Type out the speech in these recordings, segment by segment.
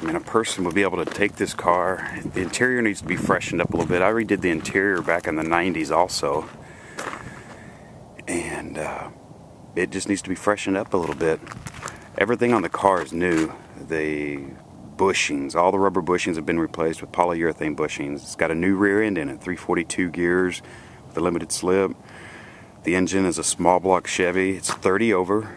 I mean, a person would be able to take this car. The interior needs to be freshened up a little bit. I redid the interior back in the 90s also. And it just needs to be freshened up a little bit. Everything on the car is new. The bushings, all the rubber bushings have been replaced with polyurethane bushings. It's got a new rear end in it, 342 gears with a limited slip. The engine is a small block Chevy. It's 30 over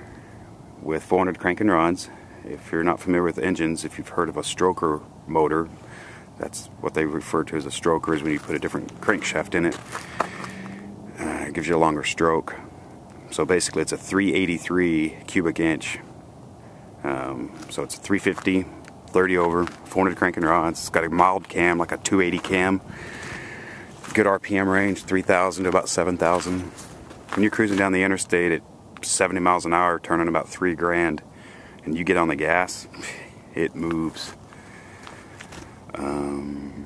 with 400 cranking rods. If you're not familiar with engines, if you've heard of a stroker motor, that's what they refer to as a stroker, is when you put a different crankshaft in it. It gives you a longer stroke. So basically it's a 383 cubic inch. So it's 350, 30 over, 400 cranking rods. It's got a mild cam, like a 280 cam. Good RPM range, 3,000 to about 7,000. When you're cruising down the interstate at 70 miles an hour, turning about $3,000, and you get on the gas, it moves. The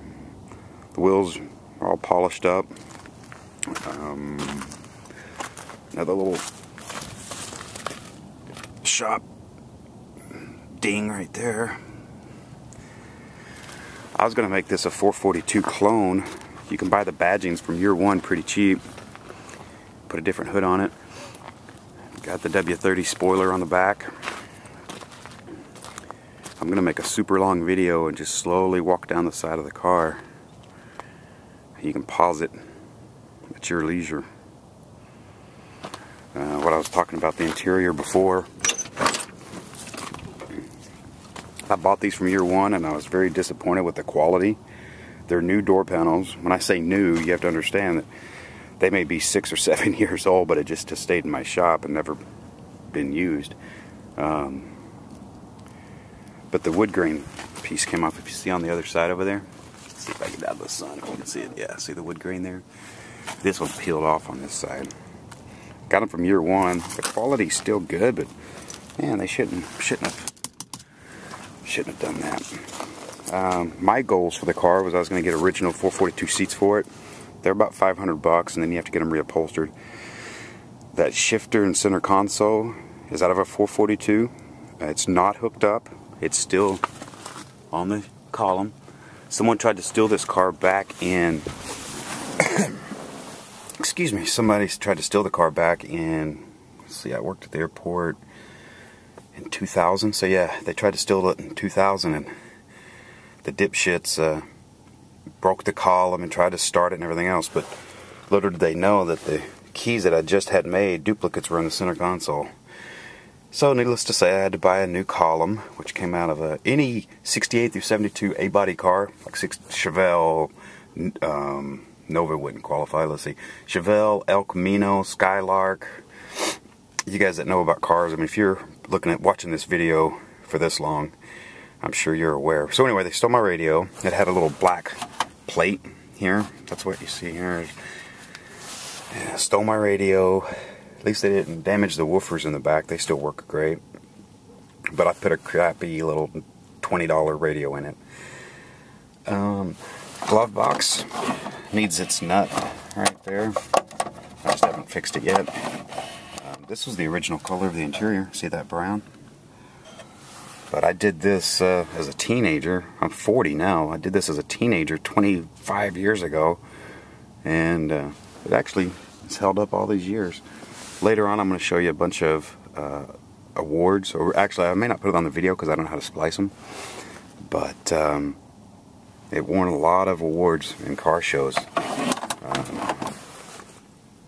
wheels are all polished up. Another little shop ding right there. I was going to make this a 442 clone. You can buy the badgings from year one pretty cheap. Put a different hood on it. Got the W30 spoiler on the back. I'm going to make a super long video and just slowly walk down the side of the car. You can pause it at your leisure. What I was talking about the interior before. I bought these from year one and I was very disappointed with the quality. They're new door panels. When I say new, you have to understand that they may be 6 or 7 years old, but it just stayed in my shop and never been used. But the wood grain piece came off. If you see on the other side over there, let's see if I get out of the sun if you can see it. Yeah, see the wood grain there? This one peeled off on this side. Got them from year one. The quality's still good, but man, they shouldn't have done that. My goals for the car was I was going to get original 442 seats for it. They're about $500, and then you have to get them reupholstered. That shifter and center console is out of a 442. It's not hooked up. It's still on the column. Someone tried to steal this car back in excuse me, somebody tried to steal the car back in, let's see, I worked at the airport in 2000. So yeah, they tried to steal it in 2000, and the dipshits broke the column and tried to start it and everything else. But little did they know that the keys that I just had made, duplicates, were in the center console. So needless to say, I had to buy a new column, which came out of any 68 through 72 A-body car, like Chevelle, Nova wouldn't qualify. Let's see, Chevelle, El Camino, Skylark. You guys that know about cars, I mean, if you're watching this video for this long, I'm sure you're aware. So anyway, they stole my radio. It had a little black plate here. That's what you see here. Yeah, stole my radio. At least they didn't damage the woofers in the back. They still work great. But I put a crappy little $20 radio in it. Glove box needs its nut right there. I just haven't fixed it yet. This was the original color of the interior. See that brown? But I did this as a teenager. I'm 40 now. I did this as a teenager 25 years ago. And it actually has held up all these years. Later on, I'm going to show you a bunch of awards. Or actually, I may not put it on the video because I don't know how to splice them. But it won a lot of awards in car shows.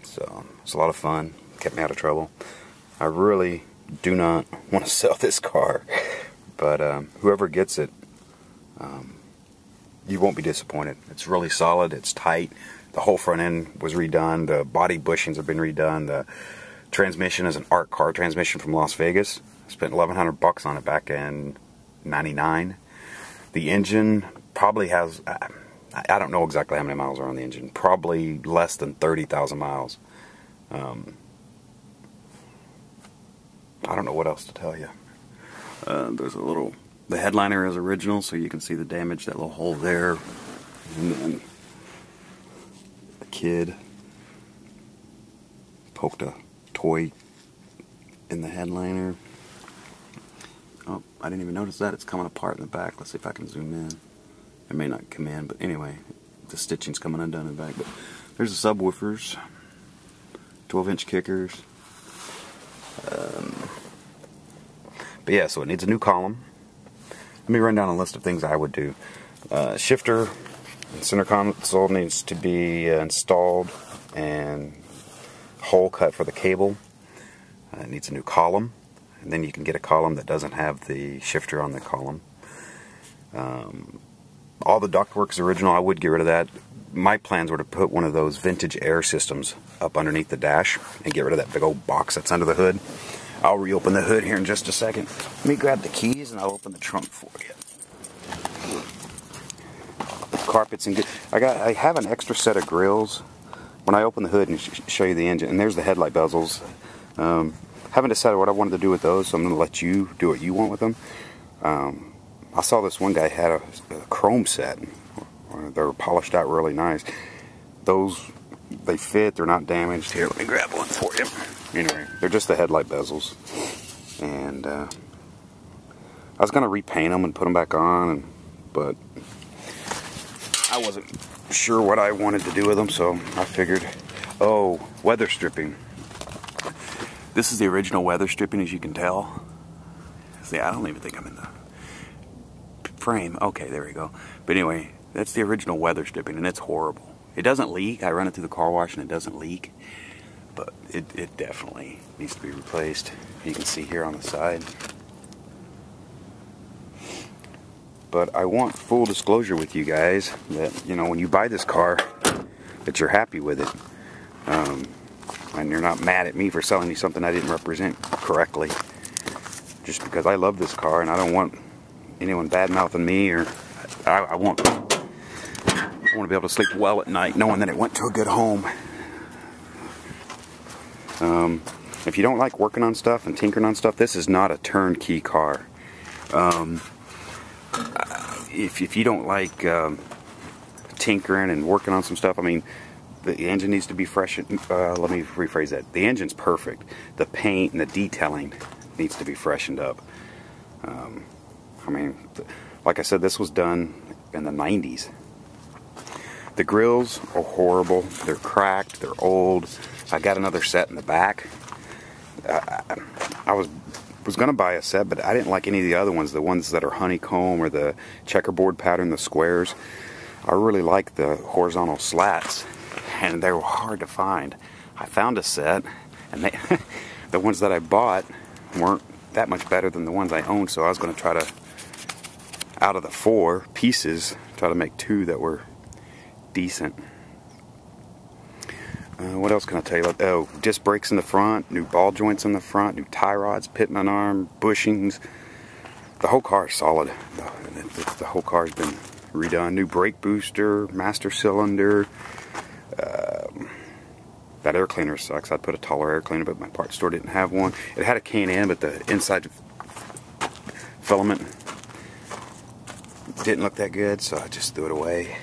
So it's a lot of fun. Kept me out of trouble. I really do not want to sell this car. But whoever gets it, you won't be disappointed. It's really solid. It's tight. The whole front end was redone. The body bushings have been redone. The transmission is an art car transmission from Las Vegas. I spent $1,100 on it back in '99. The engine probably has, I don't know exactly how many miles are on the engine. Probably less than 30,000 miles. I don't know what else to tell you. There's a little, the headliner is original, so you can see the damage, that little hole there. And then the kid poked a toy in the headliner. Oh, I didn't even notice that. It's coming apart in the back. Let's see if I can zoom in. It may not come in, but anyway, the stitching's coming undone in the back. But there's the subwoofers, 12-inch kickers. But yeah, so it needs a new column. Let me run down a list of things I would do. Shifter and center console needs to be installed, and hole cut for the cable. It needs a new column, and then you can get a column that doesn't have the shifter on the column. All the ductwork's original. I would get rid of that. My plans were to put one of those vintage air systems up underneath the dash and get rid of that big old box that's under the hood. I'll reopen the hood here in just a second. Let me grab the keys and I'll open the trunk for you. The carpet's in good. I have an extra set of grills. When I open the hood and show you the engine, and there's the headlight bezels. Haven't decided what I wanted to do with those, so I'm going to let you do what you want with them. I saw this one guy had a chrome set. They're polished out really nice. Those, they fit, they're not damaged. Here, let me grab one for you. Anyway, they're just the headlight bezels. And I was going to repaint them and put them back on, but I wasn't sure what I wanted to do with them, so I figured, oh, weather stripping. This is the original weather stripping, as you can tell. See, I don't even think I'm in the frame. Okay, there we go. But anyway, that's the original weather stripping, and it's horrible. It doesn't leak. I run it through the car wash, and it doesn't leak. But it definitely needs to be replaced. You can see here on the side. But I want full disclosure with you guys that, you know, when you buy this car, that you're happy with it. And you're not mad at me for selling you something I didn't represent correctly. Just because I love this car and I don't want anyone bad-mouthing me, or I want to be able to sleep well at night knowing that it went to a good home. If you don't like working on stuff and tinkering on stuff, this is not a turnkey car. If you don't like tinkering and working on some stuff, I mean, the engine needs to be fresh. Let me rephrase that. The engine's perfect. The paint and the detailing needs to be freshened up. I mean, like I said, this was done in the 90s. The grills are horrible. They're cracked. They're old. I got another set in the back. I was going to buy a set, but I didn't like any of the other ones. The ones that are honeycomb or the checkerboard pattern, the squares. I really like the horizontal slats, and they were hard to find. I found a set, and the ones that I bought weren't that much better than the ones I owned, so I was going to try to, out of the 4 pieces, try to make 2 that were decent. What else can I tell you about? Oh, disc brakes in the front, new ball joints in the front, new tie rods, pitman arm, bushings. The whole car is solid. The whole car's been redone. New brake booster, master cylinder. That air cleaner sucks. I'd put a taller air cleaner, but my parts store didn't have one. It had a K&N, but the inside filament didn't look that good, so I just threw it away.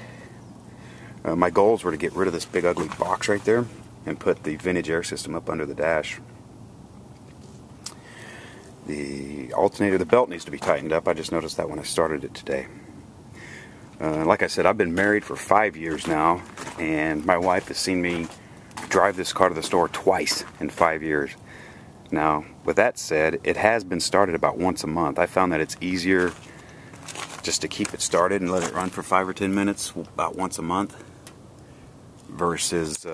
My goals were to get rid of this big ugly box right there and put the vintage air system up under the dash. The alternator, the belt needs to be tightened up. I just noticed that when I started it today. Like I said, I've been married for 5 years now, and my wife has seen me drive this car to the store twice in 5 years. Now, with that said, it has been started about once a month. I found that it's easier just to keep it started and let it run for 5 or 10 minutes about once a month versus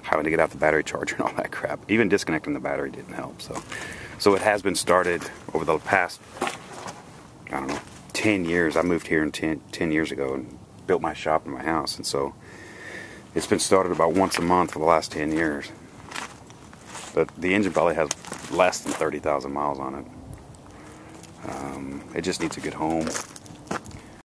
having to get out the battery charger and all that crap. Even disconnecting the battery didn't help. So it has been started over the past, I don't know, 10 years. I moved here 10 years ago and built my shop and my house, and so it's been started about once a month for the last 10 years. But the engine probably has less than 30,000 miles on it. It just needs a good home.